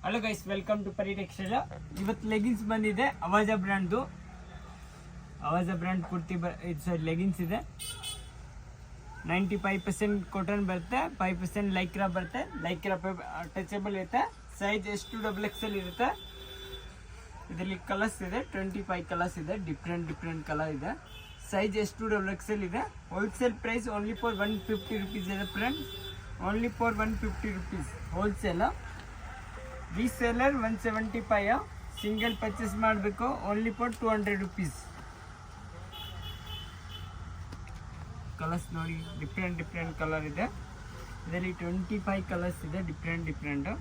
Hello guys, welcome to Pari textile. ಇವತ್ತು leggings ಬಂದಿದೆ ಅವಾಜ ಬ್ರ್ಯಾಂಡ್ದು. ಅವಾಜ ಬ್ರ್ಯಾಂಡ್ ಕುರ್ತಿ ಲೆಗಿನ್ಸ್ ಇದೆ. 95% ಕಾಟನ್ ಬರುತ್ತೆ, 5% ಲೈಕ್ರಾ ಬರುತ್ತೆ. ಲೈಕ್ರಾ ಟಚಬಲ್ ಇರುತ್ತೆ. ಸೈಜ್ ಎಷ್ಟು XXL ಇರುತ್ತೆ. ಇದರಲ್ಲಿ ಕಲರ್ಸ್ ಇದೆ, 25 ಕಲರ್ಸ್ ಇದೆ. ಡಿಫ್ರೆಂಟ್ ಕಲರ್ ಇದೆ. ಸೈಜ್ ಎಷ್ಟು XXL ಇದೆ. Wholesale price only for 150 rupees ಇದೆ friends. Only for 150 rupees wholesale. Reseller 175. Single purchase ಮಾಡಬೇಕು, ಓನ್ಲಿ ಫಾರ್ 200 rupees. ಕಲರ್ಸ್ ನೋಡಿ, ಡಿಫ್ರೆಂಟ್ ಕಲರ್ ಇದೆ. ಇದರಲ್ಲಿ 25 ಕಲರ್ಸ್ ಇದೆ, ಡಿಫ್ರೆಂಟ್.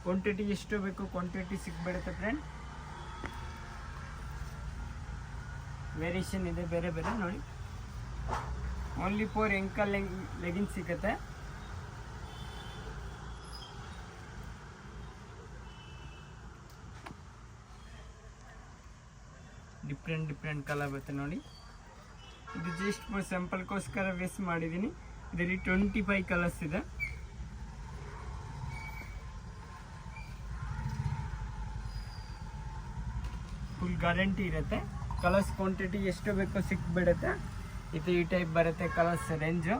ಕ್ವಾಂಟಿಟಿ ಎಷ್ಟು ಬೇಕು ಕ್ವಾಂಟಿಟಿ ಸಿಕ್ಬಿಡುತ್ತೆ ಫ್ರೆಂಡ್. ವೇರಿಯೇಷನ್ ಇದೆ ಬೇರೆ ನೋಡಿ. ಓನ್ಲಿ ಫಾರ್ ಎಂಕಲ್ ಲೆಗಿನ್ಸ್ ಸಿಗುತ್ತೆ. ಡಿಫ್ರೆಂಟ್ ಕಲರ್ ಬರುತ್ತೆ ನೋಡಿ. ಇದು ಜಸ್ಟ್ ಸ್ಯಾಂಪಲ್ಗೋಸ್ಕರ ವೇಸ್ಟ್ ಮಾಡಿದ್ದೀನಿ. ಇದರಲ್ಲಿ 25 ಕಲರ್ಸ್ ಇದೆ. ಫುಲ್ ಗ್ಯಾರಂಟಿ ಇರುತ್ತೆ. ಕಲರ್ಸ್ ಕ್ವಾಂಟಿಟಿ ಎಷ್ಟು ಬೇಕೋ ಸಿಕ್ಬಿಡುತ್ತೆ. ಇದು ಈ ಟೈಪ್ ಬರುತ್ತೆ ಕಲರ್ಸ್ ರೇಂಜು.